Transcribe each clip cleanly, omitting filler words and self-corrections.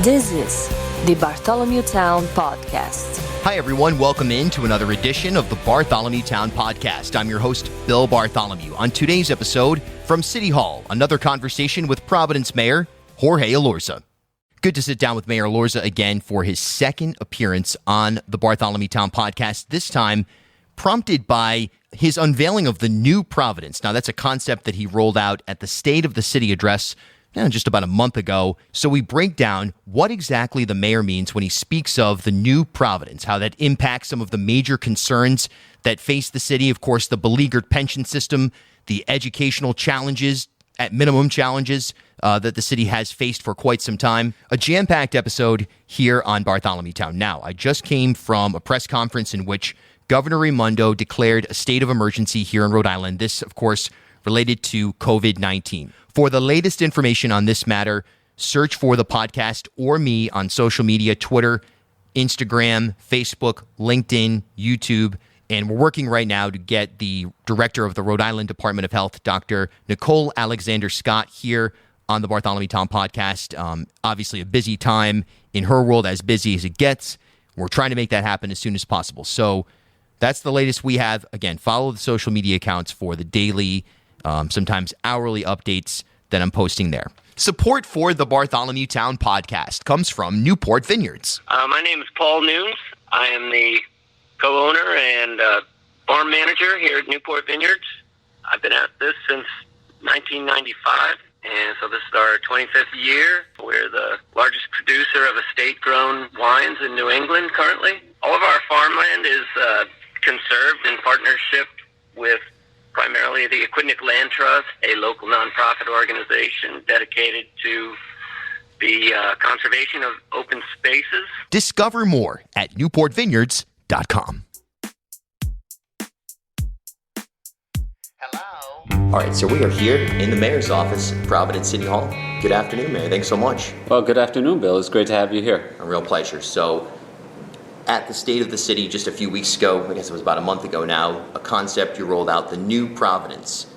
This is the Bartholomew Town Podcast. Hi, everyone. Welcome in to another edition of the Bartholomew Town Podcast. I'm your host, Bill Bartholomew. On today's episode, from City Hall, another conversation with Providence Mayor Jorge Elorza. Good to sit down with Mayor Elorza again for his second appearance on the Bartholomew Town Podcast, this time prompted by his unveiling of the new Providence. Now, that's a concept that he rolled out at the State of the City address just about a month ago. So we break down what exactly the mayor means when he speaks of the new Providence, how that impacts some of the major concerns that face the city. Of course, the beleaguered pension system, the educational challenges, at minimum challenges, that the city has faced for quite some time. A jam-packed episode here on Bartholomew Town. Now, I just came from a press conference in which Governor Raimondo declared a state of emergency here in Rhode Island. This, of course, related to COVID-19. For the latest information on this matter, search for the podcast or me on social media, Twitter, Instagram, Facebook, LinkedIn, YouTube. And we're working right now to get the director of the Rhode Island Department of Health, Dr. Nicole Alexander Scott, here on the Bartholomew Town Podcast. Obviously a busy time in her world, as busy as it gets. We're trying to make that happen as soon as possible. So that's the latest we have. Again, follow the social media accounts for the daily, sometimes hourly updates that I'm posting there. Support for the Bartholomew Town Podcast comes from Newport Vineyards. My name is Paul Nunes. I am the co-owner and farm manager here at Newport Vineyards. I've been at this since 1995, and so this is our 25th year. We're the largest producer of estate-grown wines in New England currently. All of our farmland is conserved in partnership with primarily the Aquidneck Land Trust, a local nonprofit organization dedicated to the conservation of open spaces. Discover more at newportvineyards.com. Hello. All right, so we are here in the mayor's office at Providence City Hall. Good afternoon, Mayor. Thanks so much. Well, good afternoon, Bill. It's great to have you here. A real pleasure. So, at the State of the City just a few weeks ago, I guess it was about a month ago now, a concept you rolled out, the new Providence.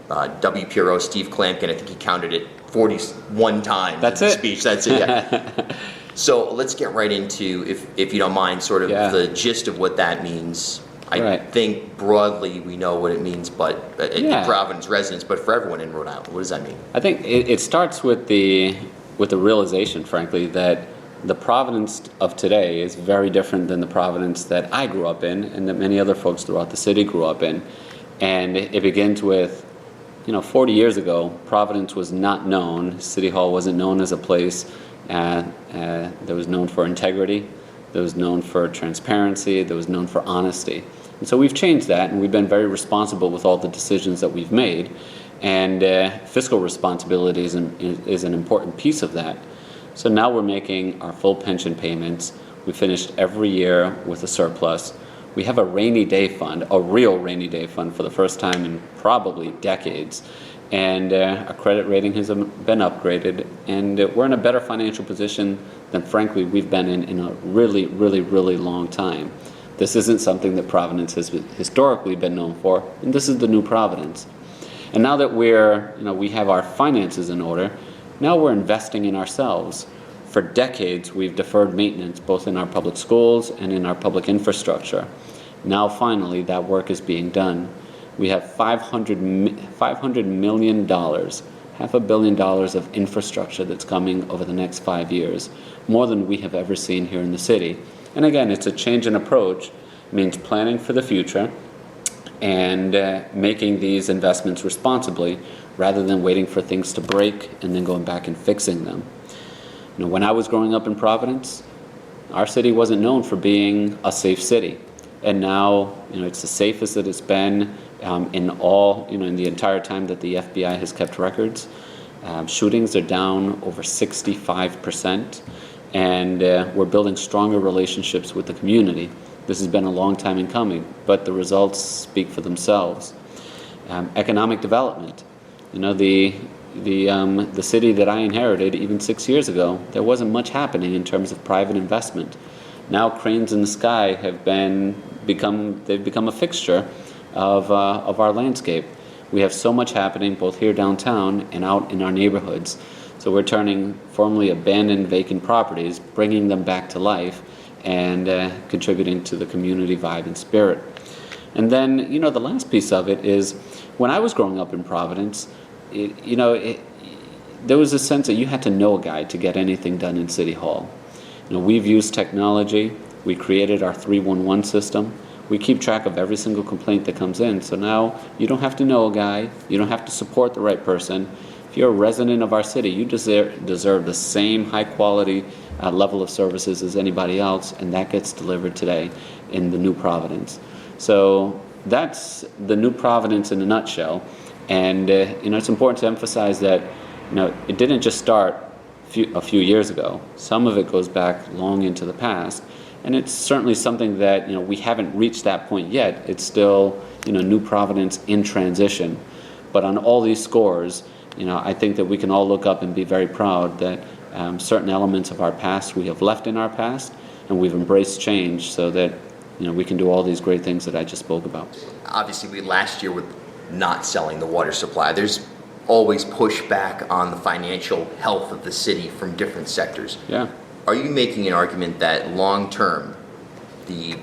WPRO Steve Klampkin, I think he counted it 41 times. That's in it. the speech. That's it, yeah. So let's get right into, if you don't mind, sort of the gist of what that means. I think broadly we know what it means, but in Providence residents, but for everyone in Rhode Island, what does that mean? I think it starts with the realization, frankly, that the Providence of today is very different than the Providence that I grew up in and that many other folks throughout the city grew up in. And it begins with, 40 years ago, Providence was not known. City Hall wasn't known as a place that was known for integrity, that was known for transparency, that was known for honesty. And so we've changed that, and we've been very responsible with all the decisions that we've made. And fiscal responsibility is an important piece of that. So now we're making our full pension payments. We finished every year with a surplus. We have a rainy day fund, a real rainy day fund for the first time in probably decades. And our credit rating has been upgraded. And we're in a better financial position than, frankly, we've been in a really, really, really long time. This isn't something that Providence has historically been known for. And this is the new Providence. And now that we have our finances in order, now we're investing in ourselves. For decades, we've deferred maintenance both in our public schools and in our public infrastructure. Now, finally, that work is being done. We have $500 million, $500 million of infrastructure that's coming over the next 5 years, more than we have ever seen here in the city. And again, it's a change in approach. It means planning for the future and making these investments responsibly, rather than waiting for things to break and then going back and fixing them. When I was growing up in Providence, our city wasn't known for being a safe city. And now, it's the safest that it's been in the entire time that the FBI has kept records. Shootings are down over 65%, and we're building stronger relationships with the community. This has been a long time in coming, but the results speak for themselves. Economic development. The city that I inherited even 6 years ago, there wasn't much happening in terms of private investment. Now cranes in the sky have become a fixture of our landscape. We have so much happening both here downtown and out in our neighborhoods. So we're turning formerly abandoned vacant properties, bringing them back to life, and contributing to the community vibe and spirit. And then, the last piece of it is, when I was growing up in Providence, there was a sense that you had to know a guy to get anything done in City Hall. We've used technology. We created our 311 system. We keep track of every single complaint that comes in. So now you don't have to know a guy. You don't have to support the right person. If you're a resident of our city, you deserve the same high-quality level of services as anybody else, and that gets delivered today in the New Providence. So that's the New Providence in a nutshell. And it's important to emphasize that it didn't just start a few years ago. Some of it goes back long into the past, and it's certainly something that we haven't reached that point yet. It's still New Providence in transition. But on all these scores, I think that we can all look up and be very proud that certain elements of our past we have left in our past, and we've embraced change so that we can do all these great things that I just spoke about. Obviously, last year with not selling the water supply, there's always pushback on the financial health of the city from different sectors. Yeah. Are you making an argument that long term, the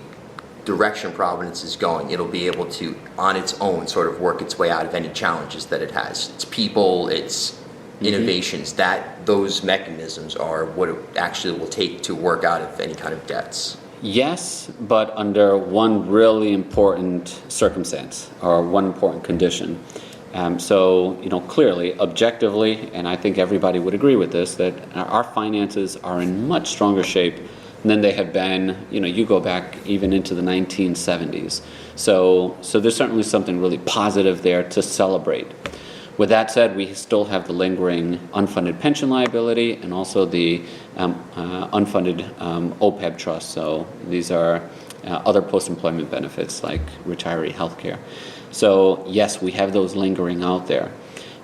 direction Providence is going, it'll be able to, on its own, sort of work its way out of any challenges that it has? Its people, its innovations, that those mechanisms are what it actually will take to work out of any kind of debts? Yes, but under one really important circumstance or one important condition. So clearly, objectively, and I think everybody would agree with this, that our finances are in much stronger shape than they have been, you go back even into the 1970s. So there's certainly something really positive there to celebrate. With that said, we still have the lingering unfunded pension liability and also the unfunded OPEB trust. So these are other post-employment benefits like retiree health care. So yes, we have those lingering out there.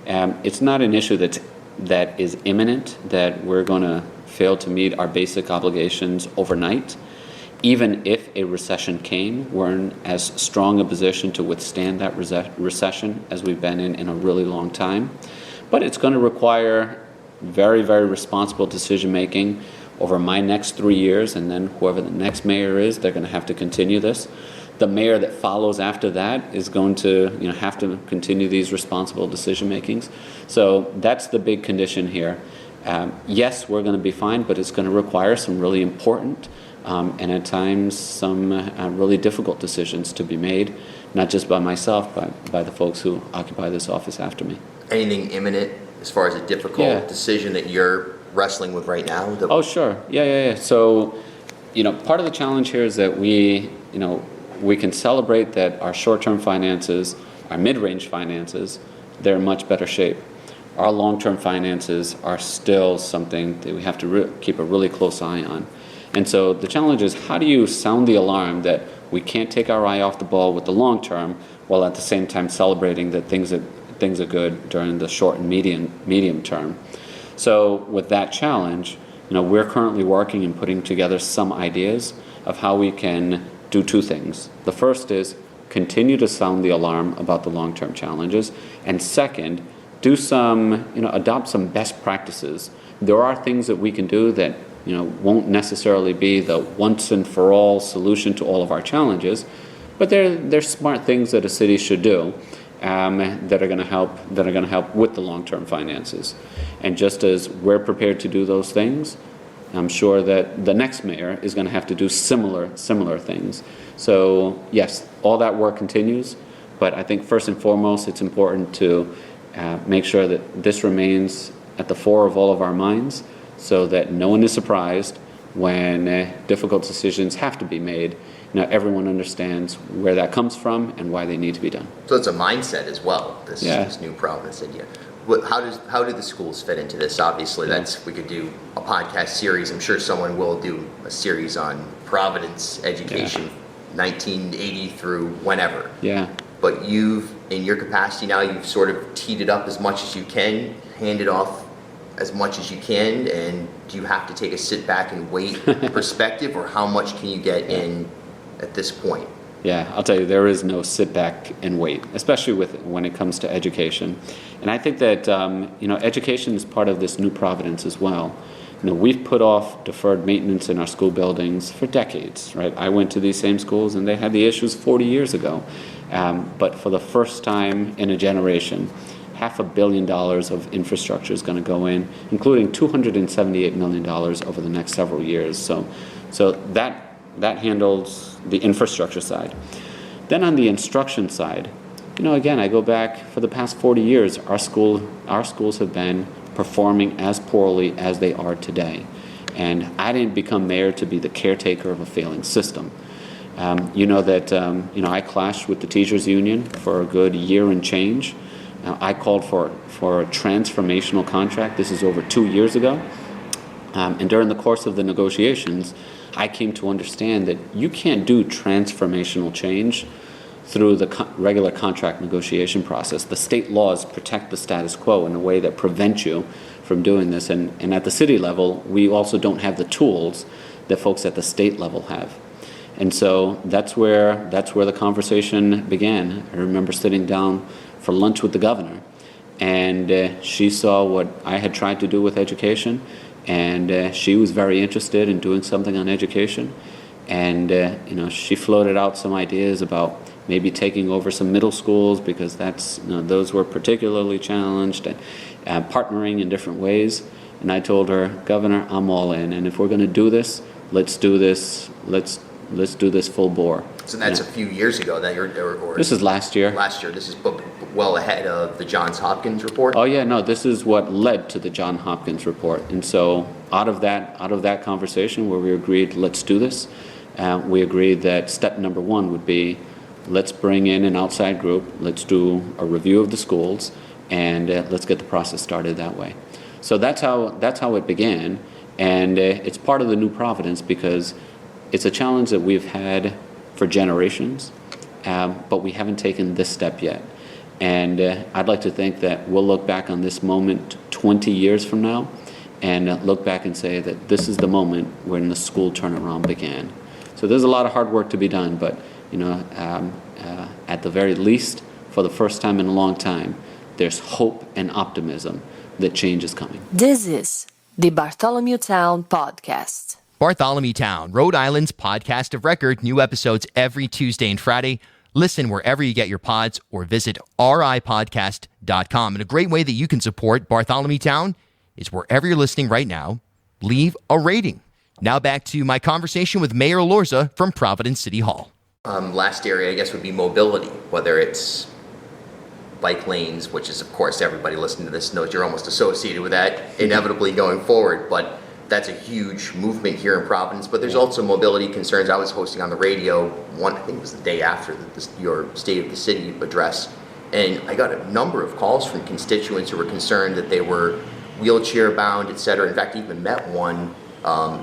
It's not an issue that is imminent, that we're going to fail to meet our basic obligations overnight. Even if a recession came, we're in as strong a position to withstand that recession as we've been in a really long time. But it's going to require very, very responsible decision making over my next 3 years, and then whoever the next mayor is, they're going to have to continue this. The mayor that follows after that is going to have to continue these responsible decision makings. So that's the big condition here. Yes, we're going to be fine, but it's going to require some really important and at times some really difficult decisions to be made, not just by myself, but by the folks who occupy this office after me. Anything imminent as far as a difficult decision that you're wrestling with right now? Oh, sure. Yeah. So, part of the challenge here is that we can celebrate that our short-term finances, our mid-range finances, they're in much better shape. Our long-term finances are still something that we have to keep a really close eye on. And so the challenge is, how do you sound the alarm that we can't take our eye off the ball with the long term while at the same time celebrating that things are good during the short and medium term? So with that challenge, we're currently working and putting together some ideas of how we can do two things. The first is continue to sound the alarm about the long-term challenges, and second, adopt some best practices. There are things that we can do that won't necessarily be the once and for all solution to all of our challenges, but they're smart things that a city should do that are going to help with the long-term finances. And just as we're prepared to do those things, I'm sure that the next mayor is going to have to do similar things. So yes, all that work continues, but I think first and foremost it's important to make sure that this remains at the fore of all of our minds, so that no one is surprised when difficult decisions have to be made. Everyone understands where that comes from and why they need to be done. So it's a mindset as well, this New Providence idea. How do the schools fit into this? Obviously, we could do a podcast series. I'm sure someone will do a series on Providence education, 1980 through whenever. Yeah. But you've, in your capacity now, you've sort of teed it up as much as you can, handed off as much as you can, and do you have to take a sit back and wait perspective, or how much can you get in at this point? Yeah, I'll tell you, there is no sit back and wait, especially when it comes to education. And I think that education is part of this new Providence as well. We've put off deferred maintenance in our school buildings for decades, right? I went to these same schools and they had the issues 40 years ago. But for the first time in a generation, $500 million of infrastructure is going to go in, including $278 million over the next several years. So that handles the infrastructure side. Then on the instruction side, again, I go back for the past 40 years, our schools have been performing as poorly as they are today. And I didn't become mayor to be the caretaker of a failing system. I clashed with the teachers union for a good year and change. I called for a transformational contract. This is over 2 years ago. And during the course of the negotiations, I came to understand that you can't do transformational change through the regular contract negotiation process. The state laws protect the status quo in a way that prevent you from doing this. And at the city level, we also don't have the tools that folks at the state level have. And so that's where the conversation began. I remember sitting down for lunch with the governor, and she saw what I had tried to do with education, and she was very interested in doing something on education. And she floated out some ideas about maybe taking over some middle schools because those were particularly challenged, and partnering in different ways. And I told her, Governor, I'm all in, and if we're going to do this, let's do this. Let's do this full bore. So that's a few years ago that this is last year. Last year. This is well ahead of the Johns Hopkins report. Oh yeah, no, this is what led to the Johns Hopkins report. And so out of that conversation where we agreed, let's do this, we agreed that step number one would be, let's bring in an outside group, let's do a review of the schools, and let's get the process started that way. So that's how it began, and it's part of the new Providence because it's a challenge that we've had for generations, but we haven't taken this step yet. And I'd like to think that we'll look back on this moment 20 years from now and look back and say that this is the moment when the school turnaround began. So there's a lot of hard work to be done, but at the very least, for the first time in a long time, there's hope and optimism that change is coming. This is the Bartholomew Town Podcast. Bartholomew Town, Rhode Island's podcast of record. New episodes every Tuesday and Friday. Listen wherever you get your pods or visit ripodcast.com. And a great way that you can support Bartholomew Town is wherever you're listening right now, leave a rating. Now back to my conversation with Mayor Elorza from Providence City Hall. Last area, I guess, would be mobility, whether it's bike lanes, which is, of course, everybody listening to this knows you're almost associated with that inevitably going forward. But that's a huge movement here in Providence, but there's also mobility concerns. I was hosting on the radio I think it was the day after your State of the City address, and I got a number of calls from constituents who were concerned that they were wheelchair bound, et cetera. In fact, I even met one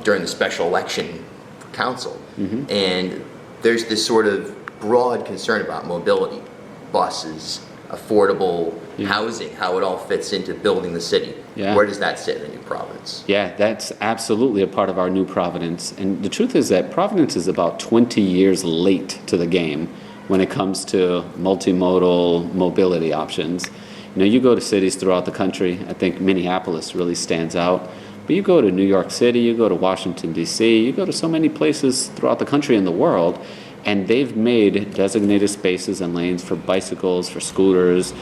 during the special election for council. Mm-hmm. And there's this sort of broad concern about mobility, buses, affordable housing, how it all fits into building the city. Yeah. Where does that sit in the new Providence? Yeah, that's absolutely a part of our new Providence. And the truth is that Providence is about 20 years late to the game when it comes to multimodal mobility options. You go to cities throughout the country. I think Minneapolis really stands out. But you go to New York City, you go to Washington, D.C., you go to so many places throughout the country and the world, and they've made designated spaces and lanes for bicycles, for scooters,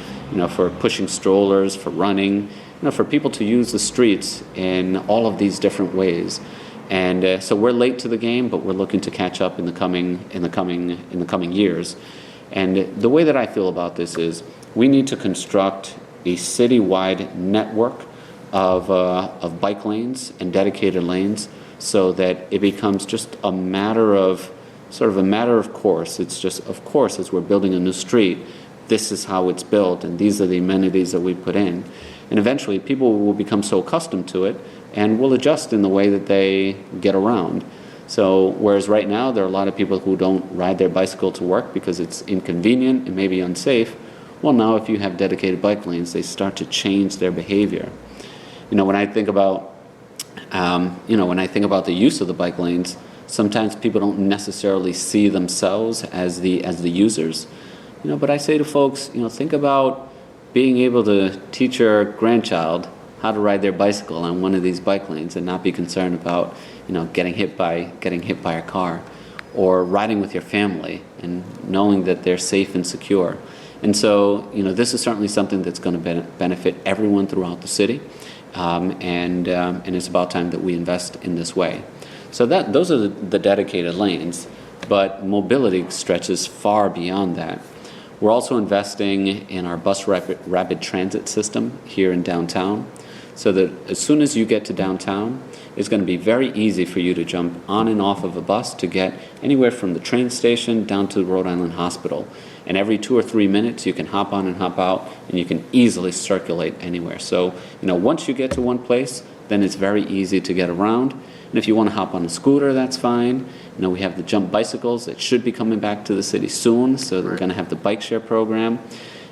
for pushing strollers, for running, for people to use the streets in all of these different ways. And so we're late to the game, but we're looking to catch up in the coming years. And the way that I feel about this is we need to construct a citywide network of bike lanes and dedicated lanes so that it becomes just a matter of course. It's just, of course, as we're building a new street, this is how it's built, and these are the amenities that we put in. And eventually, people will become so accustomed to it and will adjust in the way that they get around. So, whereas right now, there are a lot of people who don't ride their bicycle to work because it's inconvenient and maybe unsafe. Well, now, if you have dedicated bike lanes, they start to change their behavior. When I think about the use of the bike lanes, Sometimes people don't necessarily see themselves as the users. But I say to folks, think about being able to teach your grandchild how to ride their bicycle on one of these bike lanes and not be concerned about, getting hit by a car, or riding with your family and knowing that they're safe and secure. And so, this is certainly something that's going to benefit everyone throughout the city, and it's about time that we invest in this way. So those are the dedicated lanes, but mobility stretches far beyond that. We're also investing in our bus rapid transit system here in downtown, so that as soon as you get to downtown, it's going to be very easy for you to jump on and off of a bus to get anywhere from the train station down to the Rhode Island Hospital. And every 2 or 3 minutes, you can hop on and hop out, and you can easily circulate anywhere. So, once you get to one place, then it's very easy to get around. And if you want to hop on a scooter, that's fine. We have the jump bicycles that should be coming back to the city soon, so we're going to have the bike share program.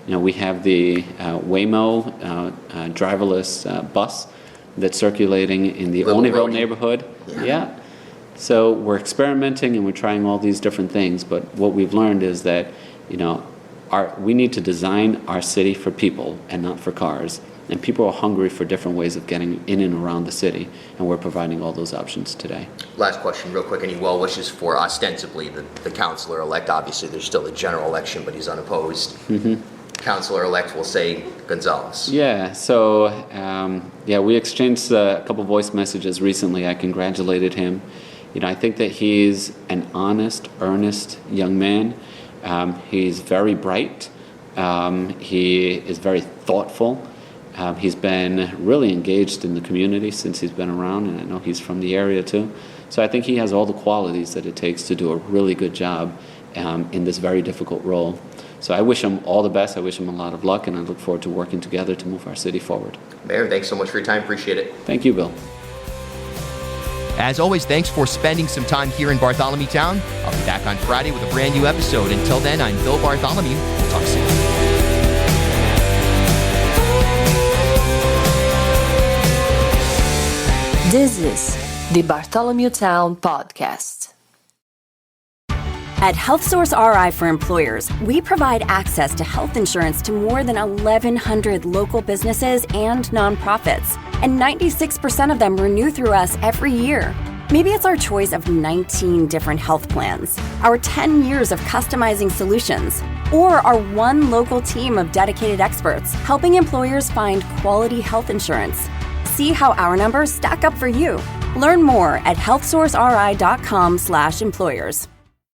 We have the Waymo driverless bus that's circulating in the Olneyville neighborhood. Yeah. So we're experimenting and we're trying all these different things, but what we've learned is that, we need to design our city for people and not for cars. And people are hungry for different ways of getting in and around the city, and we're providing all those options today. Last question, real quick. Any well wishes for ostensibly the councilor-elect? Obviously, there's still a general election, but he's unopposed. Mm-hmm. Councilor-elect will say Gonzalez. Yeah, so, we exchanged a couple voice messages recently. I congratulated him. I think that he's an honest, earnest young man. He's very bright. He is very thoughtful. He's been really engaged in the community since he's been around, and I know he's from the area too. So I think he has all the qualities that it takes to do a really good job in this very difficult role. So I wish him all the best. I wish him a lot of luck, and I look forward to working together to move our city forward. Mayor, thanks so much for your time. Appreciate it. Thank you, Bill. As always, thanks for spending some time here in Bartholomew Town. I'll be back on Friday with a brand new episode. Until then, I'm Bill Bartholomew. We'll talk soon. This is the Bartholomew Town Podcast. At HealthSource RI for Employers, we provide access to health insurance to more than 1,100 local businesses and nonprofits, and 96% of them renew through us every year. Maybe it's our choice of 19 different health plans, our 10 years of customizing solutions, or our one local team of dedicated experts helping employers find quality health insurance. See how our numbers stack up for you. Learn more at healthsourceri.com/employers.